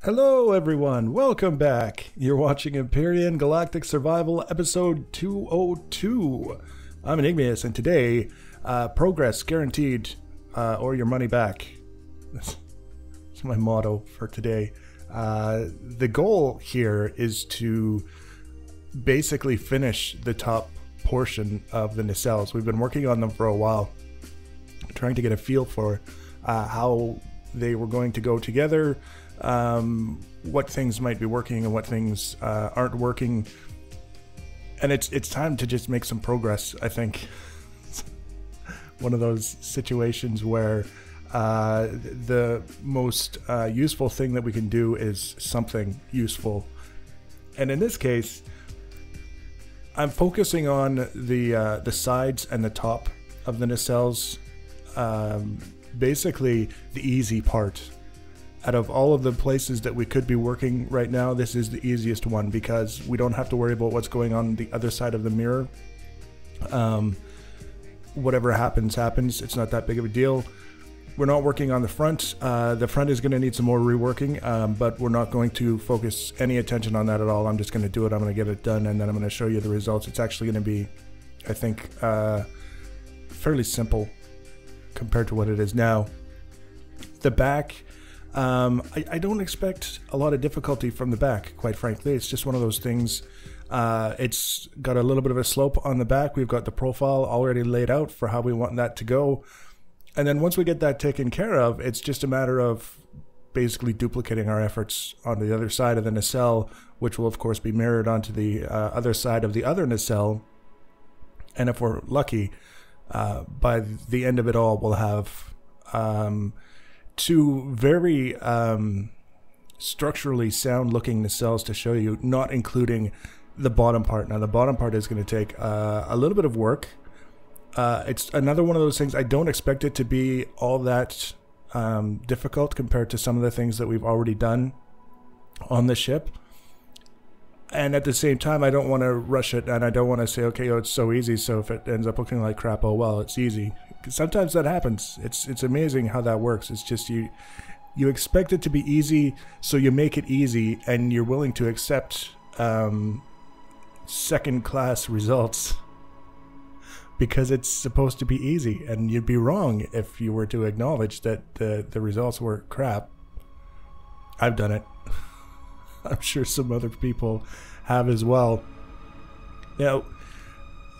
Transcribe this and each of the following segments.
Hello everyone, welcome back. You're watching Empyrion Galactic Survival episode 202. I'm Enigmius and today, progress guaranteed or your money back. That's my motto for today. The goal here is to basically finish the top portion of the nacelles. We've been working on them for a while, trying to get a feel for how they were going to go together, what things might be working and what things aren't working, and it's time to just make some progress. I think it's one of those situations where the most useful thing that we can do is something useful, and in this case I'm focusing on the sides and the top of the nacelles, basically the easy part. Out of all of the places that we could be working right now, this is the easiest one because we don't have to worry about what's going on the other side of the mirror. Whatever happens, happens. It's not that big of a deal. We're not working on the front. The front is going to need some more reworking, but we're not going to focus any attention on that at all. I'm just going to do it. I'm going to get it done, and then I'm going to show you the results. It's actually going to be, I think, fairly simple compared to what it is now. The back, I don't expect a lot of difficulty from the back, quite frankly. It's just one of those things. It's got a little bit of a slope on the back. We've got the profile already laid out for how we want that to go. And then once we get that taken care of, it's just a matter of basically duplicating our efforts on the other side of the nacelle, which will of course be mirrored onto the other side of the other nacelle. And if we're lucky, by the end of it all, we'll have two very structurally sound looking nacelles to show you, not including the bottom part. Now the bottom part is going to take a little bit of work. It's another one of those things. I don't expect it to be all that difficult compared to some of the things that we've already done on the ship. And at the same time, I don't want to rush it, and I don't want to say, okay, oh, it's so easy, so if it ends up looking like crap, oh well, it's easy. Sometimes that happens. It's amazing how that works. It's just you expect it to be easy, so you make it easy, and you're willing to accept second-class results because it's supposed to be easy, and you'd be wrong if you were to acknowledge that the results were crap. I've done it. I'm sure some other people have as well. Now,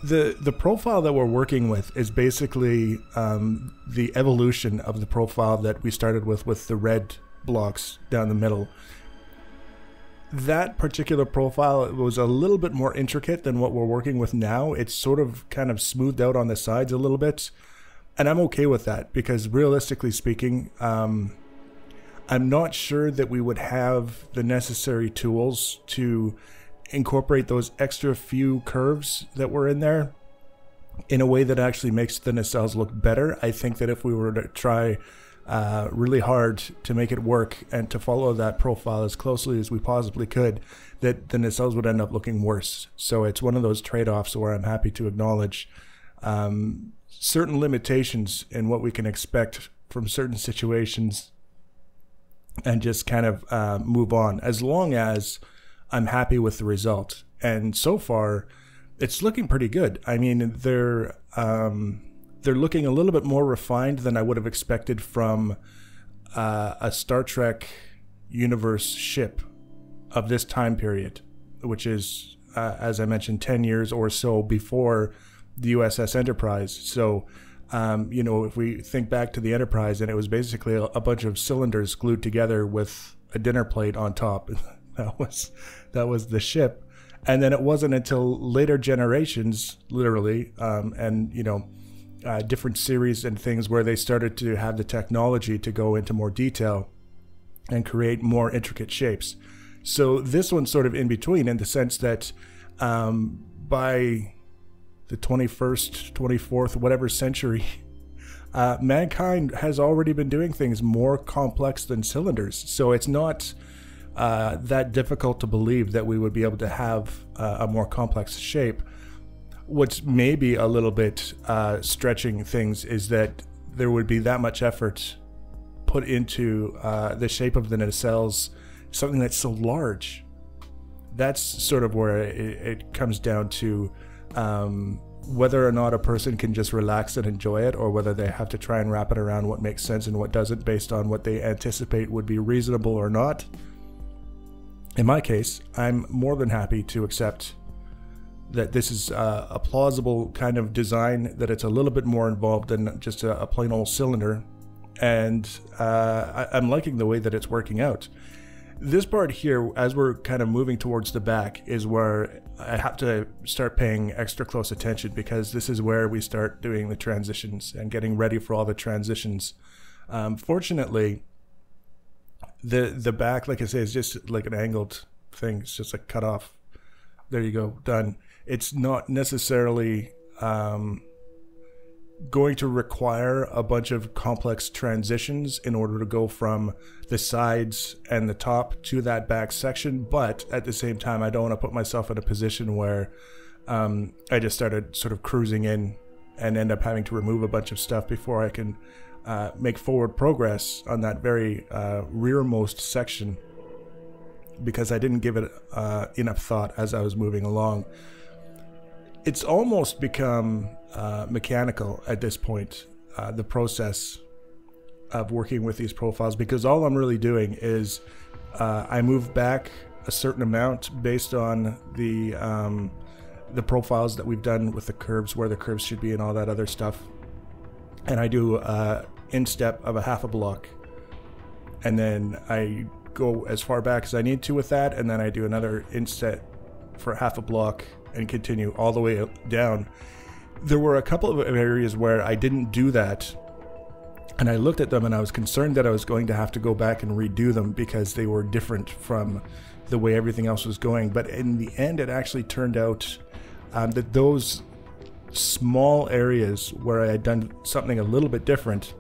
the profile that we're working with is basically the evolution of the profile that we started with the red blocks down the middle. That particular profile was a little bit more intricate than what we're working with now. It's sort of kind of smoothed out on the sides a little bit, and I'm okay with that because realistically speaking, I'm not sure that we would have the necessary tools to incorporate those extra few curves that were in there in a way that actually makes the nacelles look better. I think that if we were to try really hard to make it work and to follow that profile as closely as we possibly could, that the nacelles would end up looking worse. So it's one of those trade-offs where I'm happy to acknowledge certain limitations in what we can expect from certain situations and just kind of move on, as long as I'm happy with the result. And so far, it's looking pretty good. I mean, they're looking a little bit more refined than I would have expected from a Star Trek universe ship of this time period, which is, as I mentioned, 10 years or so before the USS Enterprise. So you know, if we think back to the Enterprise, and it was basically a bunch of cylinders glued together with a dinner plate on top. that was the ship. And then it wasn't until later generations, literally, and you know, different series and things where they started to have the technology to go into more detail and create more intricate shapes. So this one's sort of in between, in the sense that by the 21st, 24th, whatever century, mankind has already been doing things more complex than cylinders. So it's not that difficult to believe that we would be able to have a more complex shape. What's maybe a little bit stretching things is that there would be that much effort put into the shape of the nacelles something that's so large. That's sort of where it comes down to whether or not a person can just relax and enjoy it, or whether they have to try and wrap it around what makes sense and what doesn't based on what they anticipate would be reasonable or not. In my case, I'm more than happy to accept that this is a plausible kind of design, that it's a little bit more involved than just a plain old cylinder, and I'm liking the way that it's working out. This part here, as we're kind of moving towards the back, is where I have to start paying extra close attention, because this is where we start doing the transitions and getting ready for all the transitions. Fortunately, the back, like I say, is just like an angled thing. It's just like cut off. There you go, done. It's not necessarily going to require a bunch of complex transitions in order to go from the sides and the top to that back section, but at the same time, I don't want to put myself in a position where I just started sort of cruising in and end up having to remove a bunch of stuff before I can make forward progress on that very rearmost section, because I didn't give it enough thought as I was moving along. It's almost become mechanical at this point, the process of working with these profiles, because all I'm really doing is I move back a certain amount based on the profiles that we've done with the curves, where the curves should be and all that other stuff, and I do instep of a half a block, and then I go as far back as I need to with that, and then I do another instep for half a block and continue all the way down. There were a couple of areas where I didn't do that, and I looked at them and I was concerned that I was going to have to go back and redo them because they were different from the way everything else was going. But in the end, it actually turned out that those small areas where I had done something a little bit different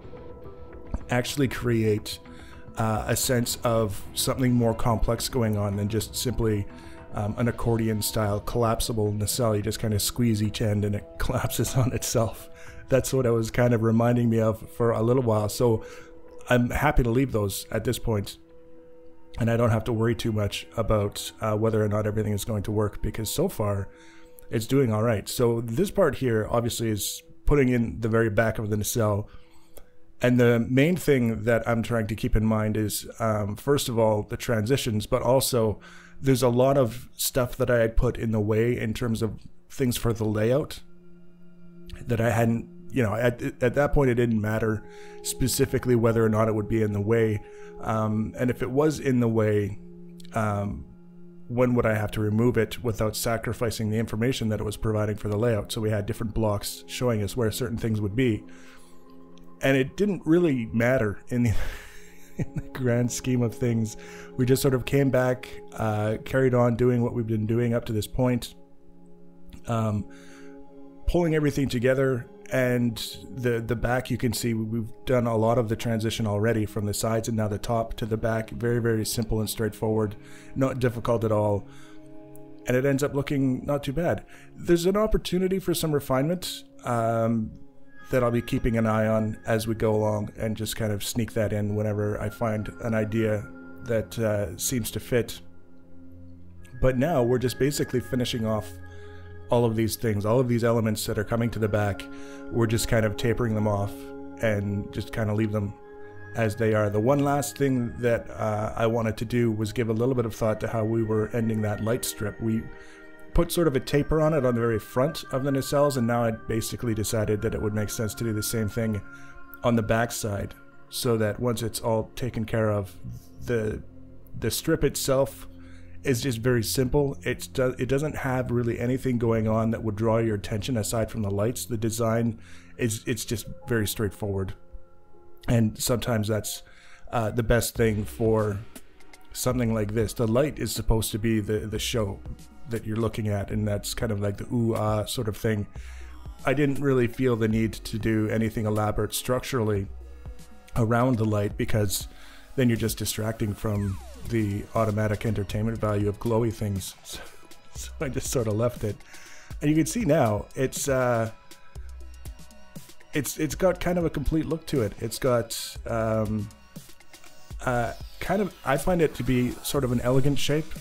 actually create a sense of something more complex going on than just simply an accordion style collapsible nacelle. You just kind of squeeze each end and it collapses on itself. That's what it was kind of reminding me of for a little while. So I'm happy to leave those at this point, and I don't have to worry too much about whether or not everything is going to work, because so far it's doing all right. So this part here obviously is putting in the very back of the nacelle. And the main thing that I'm trying to keep in mind is, first of all, the transitions, but also there's a lot of stuff that I had put in the way in terms of things for the layout that I hadn't, at that point it didn't matter specifically whether or not it would be in the way. And if it was in the way, when would I have to remove it without sacrificing the information that it was providing for the layout? So we had different blocks showing us where certain things would be. And it didn't really matter in the grand scheme of things. We just sort of came back, carried on doing what we've been doing up to this point, pulling everything together. And the back, you can see we've done a lot of the transition already from the sides and now the top to the back. Very, very simple and straightforward, not difficult at all. And it ends up looking not too bad. There's an opportunity for some refinement that I'll be keeping an eye on as we go along, and just kind of sneak that in whenever I find an idea that seems to fit. But now we're just basically finishing off all of these things, all of these elements that are coming to the back. We're just kind of tapering them off and just kind of leave them as they are. The one last thing that I wanted to do was give a little bit of thought to how we were ending that light strip. We put sort of a taper on it on the very front of the nacelles, and now I basically decided that it would make sense to do the same thing on the back side, so that once it's all taken care of, the strip itself is just very simple. It doesn't have really anything going on that would draw your attention aside from the lights. The design it's just very straightforward, and sometimes that's the best thing for something like this. The light is supposed to be the show that you're looking at, and that's kind of like the ooh-ah sort of thing. I didn't really feel the need to do anything elaborate structurally around the light, because then you're just distracting from the automatic entertainment value of glowy things. So I just sort of left it, and you can see now it's got kind of a complete look to it. It's got a I find it to be sort of an elegant shape.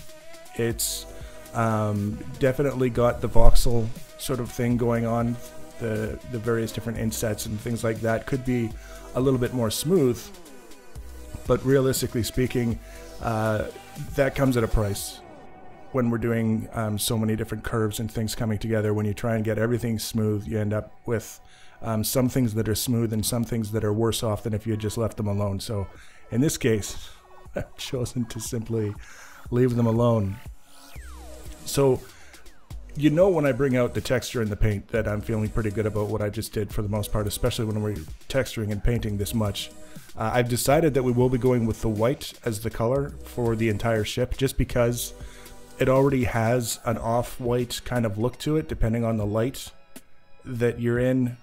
It's definitely got the voxel sort of thing going on. The various different insets and things like that could be a little bit more smooth, but realistically speaking, that comes at a price. When we're doing so many different curves and things coming together, when you try and get everything smooth, you end up with some things that are smooth and some things that are worse off than if you had just left them alone. So in this case, I've chosen to simply leave them alone. So you know, when I bring out the texture in the paint, that I'm feeling pretty good about what I just did for the most part, especially when we're texturing and painting this much. I've decided that we will be going with the white as the color for the entire ship, just because it already has an off-white kind of look to it, depending on the light that you're in.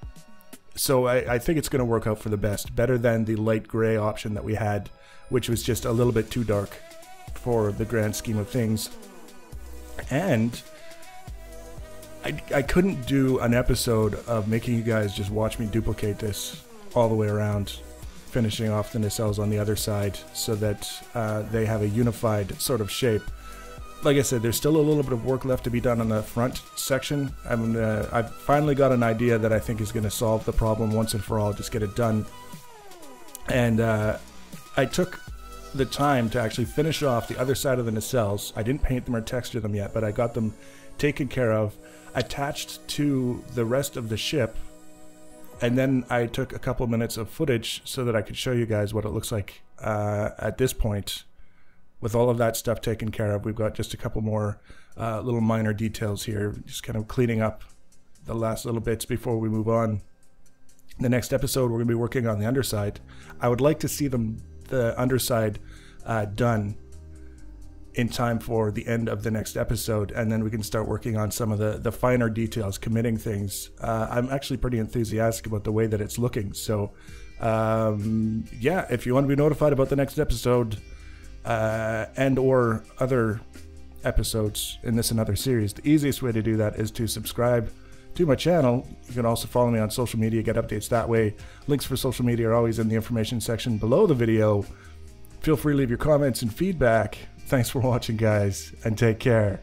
So I think it's going to work out for the best, better than the light gray option that we had, which was just a little bit too dark for the grand scheme of things. And I couldn't do an episode of making you guys just watch me duplicate this all the way around, finishing off the nacelles on the other side so that they have a unified sort of shape. Like I said, there's still a little bit of work left to be done on the front section. I've finally got an idea that I think is going to solve the problem once and for all, just get it done. And I took the time to actually finish off the other side of the nacelles. I didn't paint them or texture them yet, but I got them taken care of, attached to the rest of the ship, and then I took a couple minutes of footage so that I could show you guys what it looks like at this point. With all of that stuff taken care of, we've got just a couple more little minor details here, just kind of cleaning up the last little bits before we move on. The next episode, we're going to be working on the underside. I would like to see the underside done in time for the end of the next episode, and then we can start working on some of the finer details, committing things. I'm actually pretty enthusiastic about the way that it's looking. So yeah, if you want to be notified about the next episode, and or other episodes in this and other series, the easiest way to do that is to subscribe to my channel. You can also follow me on social media, get updates that way. Links for social media are always in the information section below the video. Feel free to leave your comments and feedback. Thanks for watching, guys, and take care.